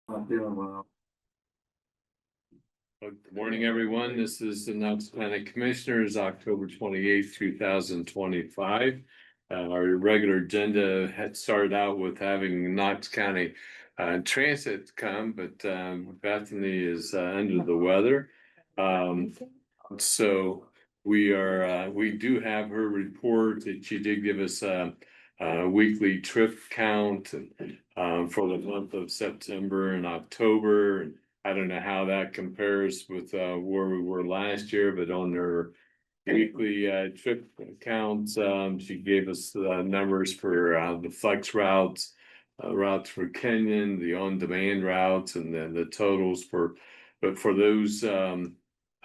I'm feeling well. Good morning, everyone. This is the Knox County Commissioners, October 28th, 2025. Our regular agenda had started out with having Knox County Transit come, but Bethany is under the weather. So we do have her report that she did give us a weekly trip count for the month of September and October. I don't know how that compares with where we were last year, but on her weekly trip counts, she gave us numbers for the flex routes, routes for Kenyon, the on-demand routes, and then the totals but for those the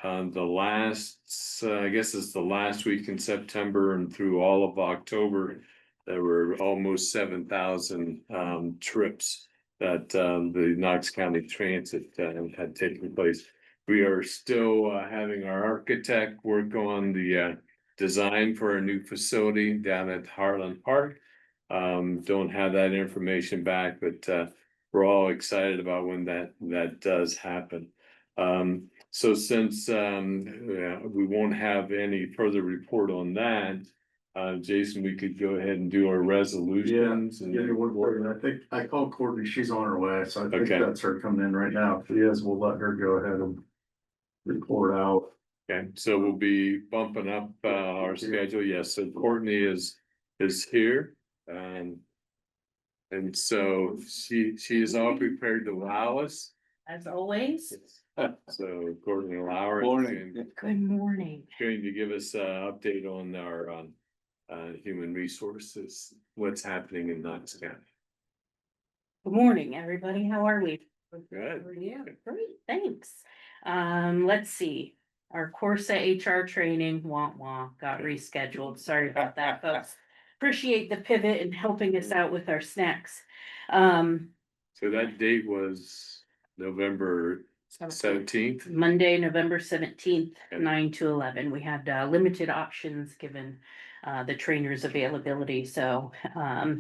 last, I guess it's the last week in September and through all of October, there were almost 7,000 trips that the Knox County Transit had taken place. We are still having our architect work on the design for a new facility down at Harlan Park. Don't have that information back, but we're all excited about when that does happen. So since we won't have any further report on that, Jason, we could go ahead and do our resolutions. Give me one second. I think I called Courtney. She's on her way, so I think Okay. that's her coming in right now. If she is, we'll let her go ahead and report out. Okay, so we'll be bumping up our schedule. Yes, so Courtney is here. And so she is all prepared to allow us. As always. So Courtney Lauer. Morning. Good morning. Going to give us an update on our human resources, what's happening in Knox County. Good morning, everybody. How are we? Good. How are you? Great, thanks. Let's see. Our Corsa HR training, got rescheduled. Sorry about that, folks. Appreciate the pivot and helping us out with our snacks. So that date was November 17th. Monday, November 17th, Okay. 9 to 11. We had limited options given the trainer's availability. So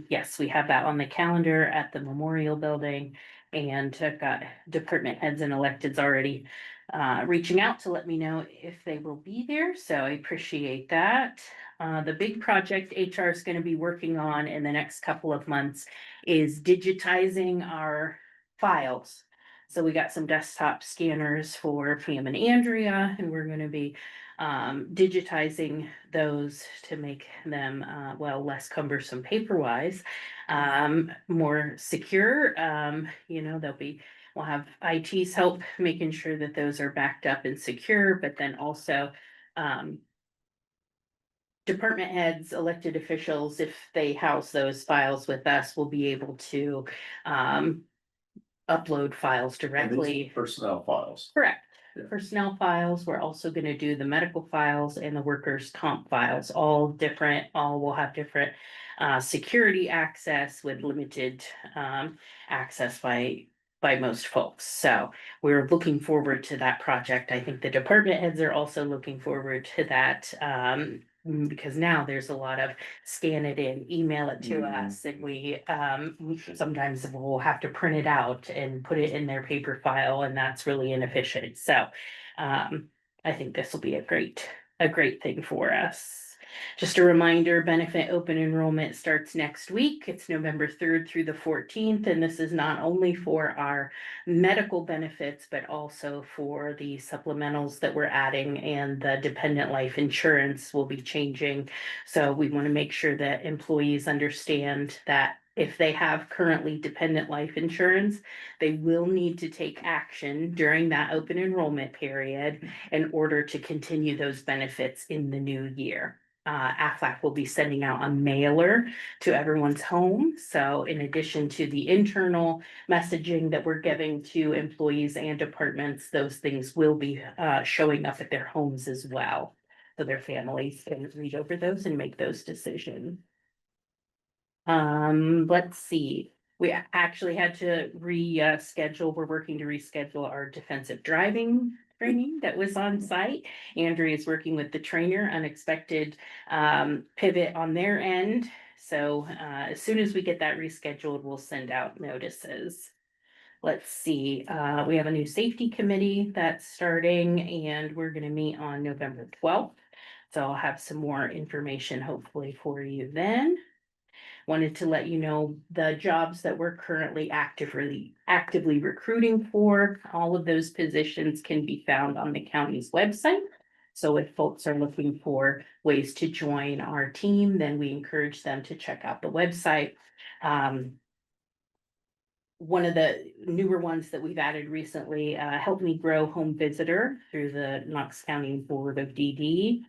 yes, we have that on the calendar at the Memorial Building, and I've got department heads and electeds already reaching out to let me know if they will be there. So I appreciate that. The big project HR is going to be working on in the next couple of months is digitizing our files. So we got some desktop scanners for Pam and Andrea, and we're gonna be digitizing those to make them less cumbersome paper-wise, more secure. We'll have IT's help making sure that those are backed up and secure, but then also department heads, elected officials, if they house those files with us, will be able to upload files directly. Personnel files. Correct. Yeah. Personnel files. We're also going to do the medical files and the workers' comp files, all different, all will have different security access with limited access by most folks. So we're looking forward to that project. I think the department heads are also looking forward to that. Because now there's a lot of scan it in, email it to us, and we sometimes we'll have to print it out and put it in their paper file, and that's really inefficient. So I think this will be a great thing for us. Just a reminder, benefit open enrollment starts next week. It's November 3rd through the 14th, and this is not only for our medical benefits, but also for the supplementals that we're adding, and the dependent life insurance will be changing. So we want to make sure that employees understand that if they have currently dependent life insurance, they will need to take action during that open enrollment period in order to continue those benefits in the new year. AFLAC will be sending out a mailer to everyone's home. So in addition to the internal messaging that we're giving to employees and departments, those things will be showing up at their homes as well. So their families can read over those and make those decisions. Let's see. We actually had to reschedule. We're working to reschedule our defensive driving training that was on site. Andrea is working with the trainer, unexpected pivot on their end. So as soon as we get that rescheduled, we'll send out notices. let's see, we have a new safety committee that's starting and we're gonna meet on November 12th. So I'll have some more information hopefully for you then. Wanted to let you know the jobs that we're currently actively recruiting for. All of those positions can be found on the county's website. So if folks are looking for ways to join our team, then we encourage them to check out the website. One of the newer ones that we've added recently, Help Me Grow Home Visitor through the Knox County Board of DD.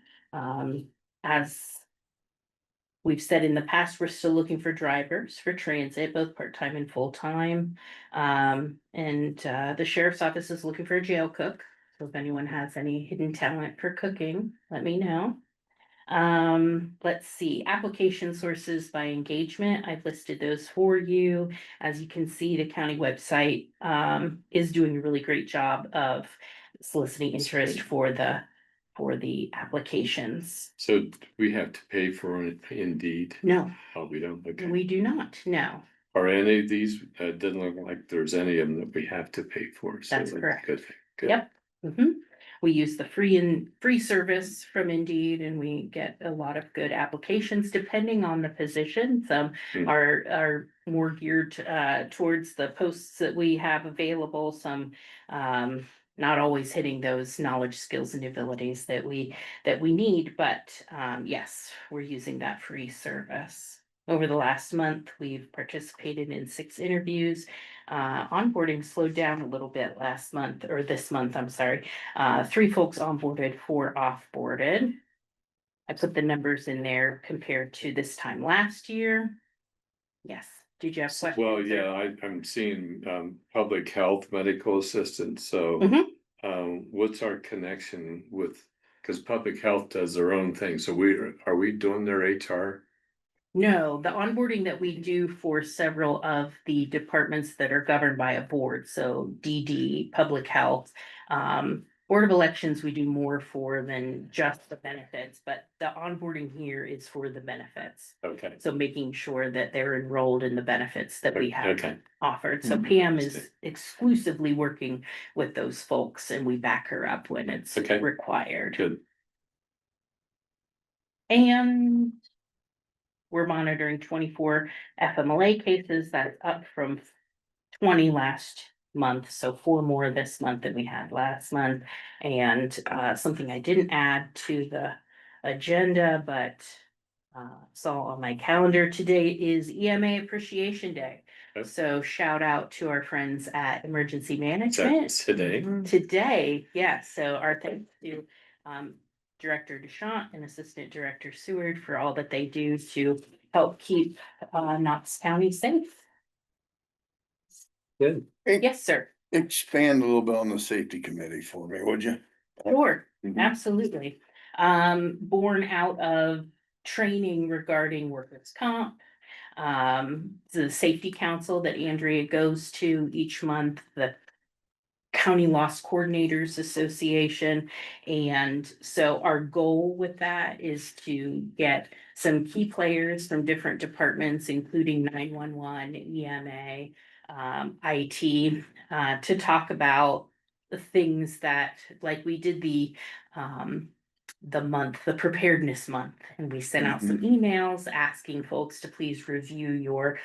As we've said in the past, we're still looking for drivers for transit, both part-time and full-time. The sheriff's office is looking for a jail cook. So if anyone has any hidden talent for cooking, let me know. Let's see, application sources by engagement. I've listed those for you. As you can see, the county website is doing a really great job of soliciting interest for the applications. So do we have to pay for it Indeed? No, Oh, we don't, okay. we do not, no. Are any of these, doesn't look like there's any of them that we have to pay for, so. That's correct. Good, good. Yep. Mhm. We use the free service from Indeed and we get a lot of good applications depending on the position. Some Hmm. are more geared towards the posts that we have available. Some not always hitting those knowledge, skills and abilities that we need, but yes, we're using that free service. Over the last month, we've participated in 6 interviews. Onboarding slowed down a little bit last month, or this month, I'm sorry. 3 folks onboarded, 4 offboarded. I put the numbers in there compared to this time last year. Yes, did you have questions? Well, yeah, I'm seeing, public health medical assistant, so. Mhm. What's our connection with, cause public health does their own thing, so are we doing their HR? No, the onboarding that we do for several of the departments that are governed by a board, so DD, Public Health. Board of Elections, we do more for than just the benefits, but the onboarding here is for the benefits. Okay, So making sure that they're enrolled in the benefits that we have okay, offered. So Mhm. Pam is exclusively working with those folks and we back her up when it's Okay. required. good. And we're monitoring 24 FMLA cases. That's up from 20 last month, so 4 more this month than we had last month. And something I didn't add to the agenda, but saw on my calendar today is EMA Appreciation Day. Okay. So shout out to our friends at Emergency Is Management. that today? Today, yes, so our thanks to Director DeShant and Assistant Director Seward for all that they do to help keep Knox County safe. Good. Yes, sir. Expand a little bit on the safety committee for me, would you? Sure, Mhm. absolutely. Born out of training regarding workers' comp. The safety council that Andrea goes to each month, the County Loss Coordinators Association. And so our goal with that is to get some key players from different departments, including 911, EMA, IT, to talk about the things that, like we did the preparedness month, and we sent out some emails asking folks to please review your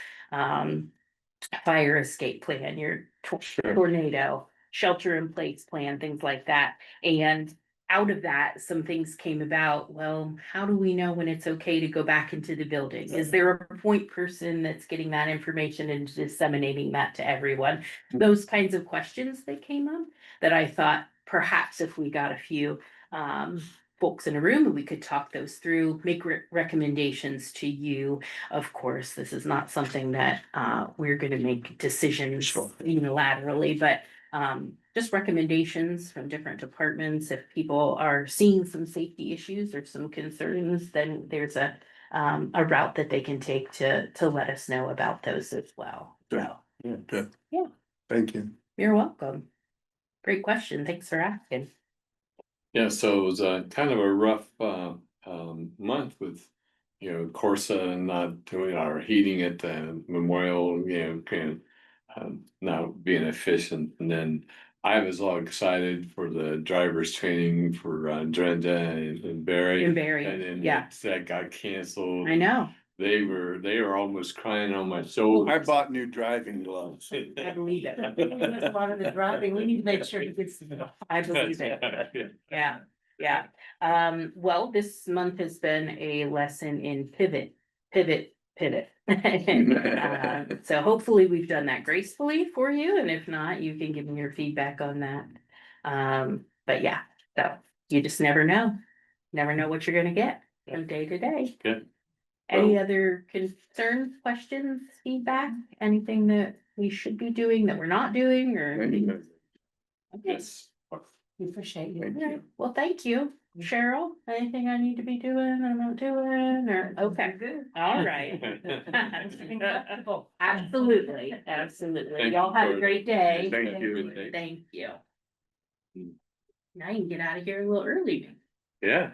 fire escape plan, your tornado shelter in place plan, things like that. And out of that, some things came about. Well, how do we know when it's okay to go back into the building? Is there a point person that's getting that information and disseminating that to everyone? Those kinds of questions that came up that I thought perhaps if we got a few folks in a room, we could talk those through, make recommendations to you. Of course, this is not something that we're gonna make decisions Sure. unilaterally, but just recommendations from different departments. If people are seeing some safety issues or some concerns, then there's a route that they can take to let us know about those as well. Good. So, Yeah, good. Yeah. Thank you. you're welcome. Great question. Thanks for asking. Yeah, so it was kind of a rough month with, Corsa not doing our heating at the memorial, now being efficient, and then I was all excited for the driver's training for Drenda and Barry. In Barry, And then yeah. that got canceled. I know. They were almost crying on my shoulder. I bought new driving gloves. I believe it. That's a lot of the driving, we need to make sure he gets. I believe it. Yeah, yeah. Well, this month has been a lesson in pivot. So hopefully we've done that gracefully for you, and if not, you can give me your feedback on that. But yeah, so you just never know. Never know what you're gonna get from day to day. Good. Any other concerns, questions, feedback, anything that we should be doing that we're not doing, or? Okay. Yes. We appreciate you. Thank All right. you. Well, thank you, Cheryl. Anything I need to be doing or not doing, or, okay, Good. all right. Absolutely, absolutely. Thank Y'all you have a for- great day. Thank you. Thank you. Mm. Now you can get out of here a little early. Yeah,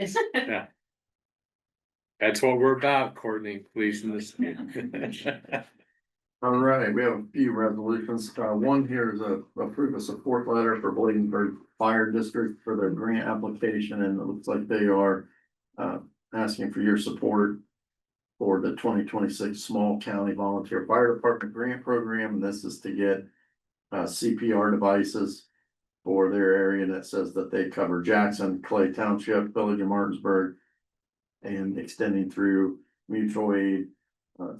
that's what we're about, Courtney, pleasing this. All right, we have a few resolutions. One here is approve a support letter for Bladenburg Fire District for their grant application, and it looks like they are asking for your support for the 2026 Small County Volunteer Fire Department Grant Program. And this is to get CPR devices for their area, and it says that they cover Jackson, Clay Township, Village of Martinsburg, and extending through mutual aid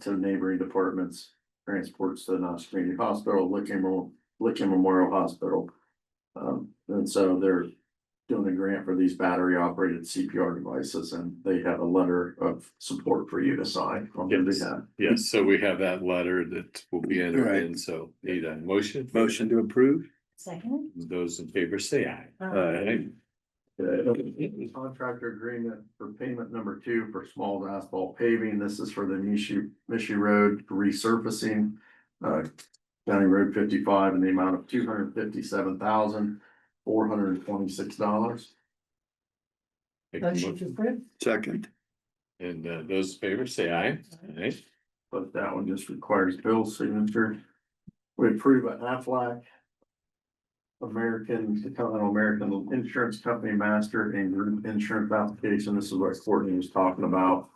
to neighboring departments, transports to the Knox Community Hospital, Licking Memorial Hospital. And so they're doing a grant for these battery operated CPR devices, and they have a letter of support for you to sign on their Yes. behalf. Yes, so we have that letter that will be entered Right. in, so need a motion? Motion to approve? Second. Those in favor say aye. Aye. Contractor agreement for payment number 2 for small asphalt paving. This is for the Mishi Road resurfacing. County Road 55 in the amount of $257,426. Motion to approve. Second. And those in favor say aye. Aye. But that one just requires Bill's signature. We approve an Aflac Continental American Insurance Company Master and Group Insurance application. This is what Courtney was talking about.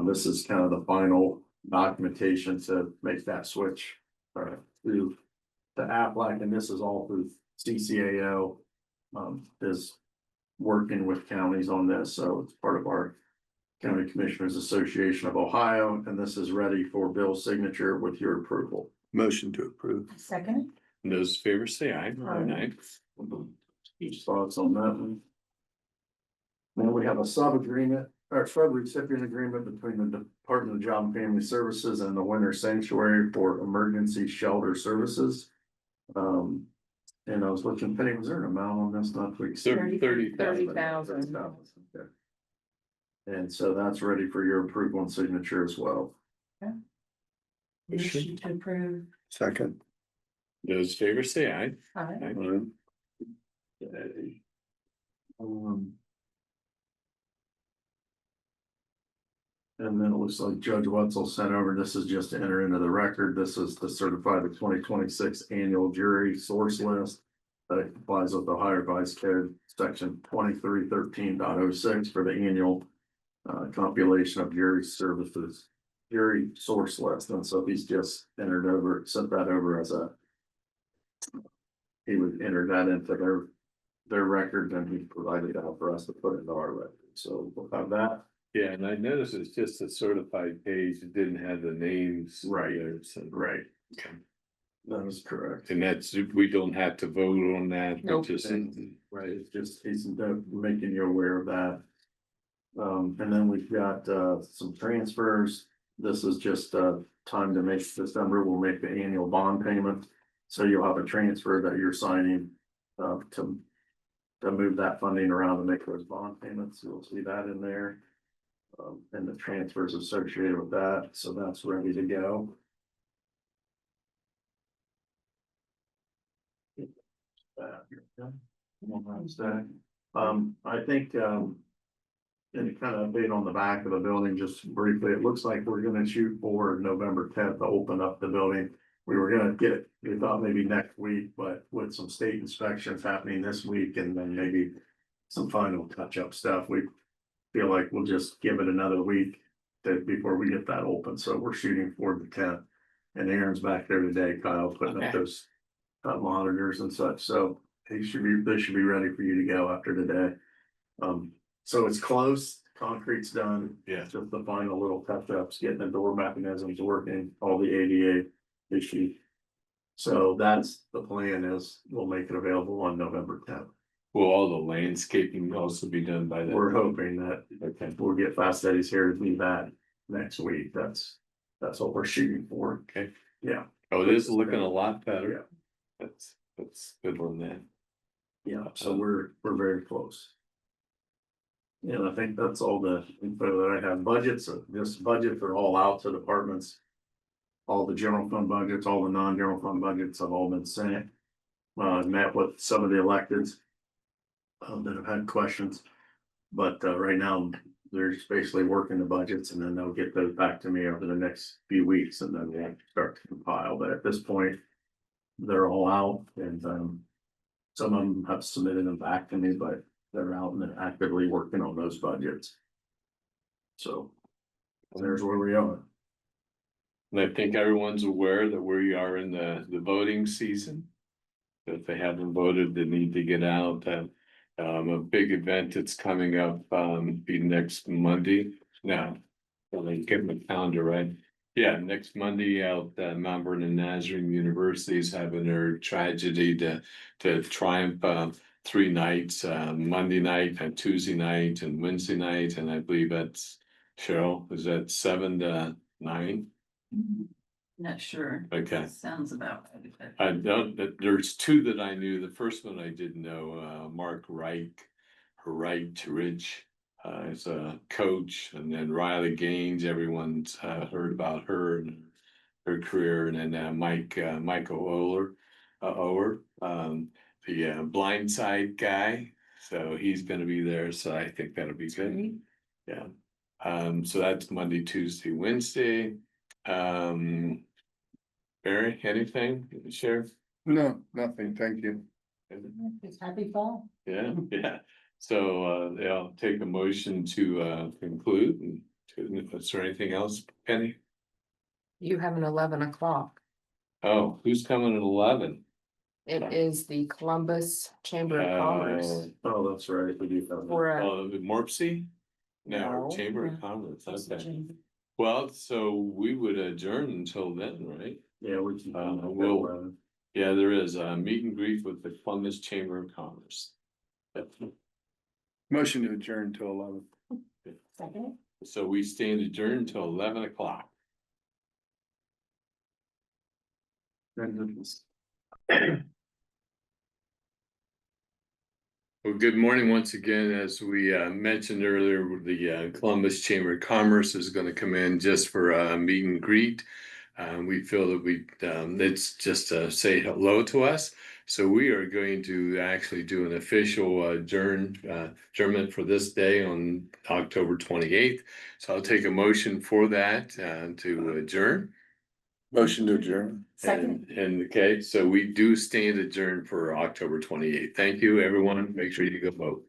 This is kind of the final documentation to make that switch through the Aflac, and this is all through CCAO. Is working with counties on this, so it's part of our County Commissioners Association of Ohio, and this is ready for Bill's signature with your approval. Motion to approve. Second. And those in favor say aye. Aye. Each thoughts on that one? Then we have a sub-agreement, or sub-recipient agreement between the Department of Job and Family Services and the Winter Sanctuary for emergency shelter services. And I was looking, Penny, was there an amount on this? Not to exceed 30,000. Okay. And so that's ready for your approval and signature as well. Motion to approve. Second. Those in favor say aye. Aye. Aye. Okay. And then it looks like Judge Wetzel sent over, this is just to enter into the record, this is to certify the 2026 annual jury source list. That complies with Ohio Revised Code section 2313.06 for the annual compilation of jury services, jury source list, and so he's just sent that over as a. He would enter that into their record, and he provided that for us to put into our record, so we'll have that. Yeah, and I noticed it's just a certified page. It didn't have the names. Right. there, so- Right, Okay. that is correct. And that's, we don't have to vote on that. we Nope. just- Right, it's just, he's making you aware of that. And then we've got, some transfers. This is just, time to make December, we'll make the annual bond payment. So you'll have a transfer that you're signing, to move that funding around to make those bond payments. You'll see that in there. And the transfers associated with that, so that's ready to go. I think, and kind of update on the back of the building, just briefly, it looks like we're gonna shoot for November 10th to open up the building. we were gonna get, we thought maybe next week, but with some state inspections happening this week and then maybe some final touch-up stuff, we feel like we'll just give it another week before we get that open, so we're shooting for the 10th. And Aaron's back there today, Kyle, putting Okay. up those monitors and such, so they should be ready for you to go after today. So it's close, concrete's done. Yeah. Just the final little touch-ups, getting the door mechanisms working, all the ADA issues. So that's the plan, is we'll make it available on November 10th. Will all the landscaping also be done by then? We're hoping that Okay, we'll get Fast Eddie's here to do that next week. That's what we're shooting for. okay. Yeah, Oh, it is looking a lot Yeah. better. That's good on that. yeah, so we're very close. And I think that's all the info that I have. Budgets, this budgets are all out to departments. All the general fund budgets, all the non-general fund budgets have all been sent. Met with some of the electeds. That have had questions. But right now, they're just basically working the budgets and then they'll get those back to me over the next few weeks and then we'll start to compile. But at this point, they're all out and some of them have submitted them back to me, but they're out and they're actively working on those budgets. So there's where we are. And I think everyone's aware that we are in the voting season. If they haven't voted, they need to get out. A big event that's coming up, be next Monday. No, let me get my calendar right. Yeah, next Monday out, Mount Vernon Nazarene University is having their tragedy to triumph, 3 nights, Monday night and Tuesday night and Wednesday night, and I believe that's, Cheryl, is that 7 to 9? Not sure. Okay. Sounds about right. I don't, there's 2 that I knew. The first one I didn't know, Mark Reich, Ridge, is a coach, and then Riley Gaines, everyone's heard about her and her career, and then Michael Ower, the blind side guy, so he's gonna be there, so I think that'll be good. Yeah, so that's Monday, Tuesday, Wednesday. Barry, anything you can share? No, nothing, thank you. It's happy fall. Yeah, yeah. So, yeah, I'll take a motion to conclude. And is there anything else, Penny? You have an 11 o'clock. Oh, who's coming at 11? It is the Columbus Chamber of Commerce Oh, that's right. We do have that. for a. Morpsey? No, No. Chamber of Commerce, okay. Well, so we would adjourn until then, right? Yeah, we can. We'll- Yeah, there is a meet and greet with the Columbus Chamber of Commerce. Motion to adjourn till 11. Second. So we stand adjourned until 11 o'clock. Well, good morning once again. As we mentioned earlier, the Columbus Chamber of Commerce is going to come in just for a meet and greet. We feel that it's just to say hello to us. So we are going to actually do an official adjournment for this day on October 28th. So I'll take a motion for that to adjourn. Motion to adjourn. Second. And okay, so we do stand adjourned for October 28th. Thank you, everyone. Make sure you go vote.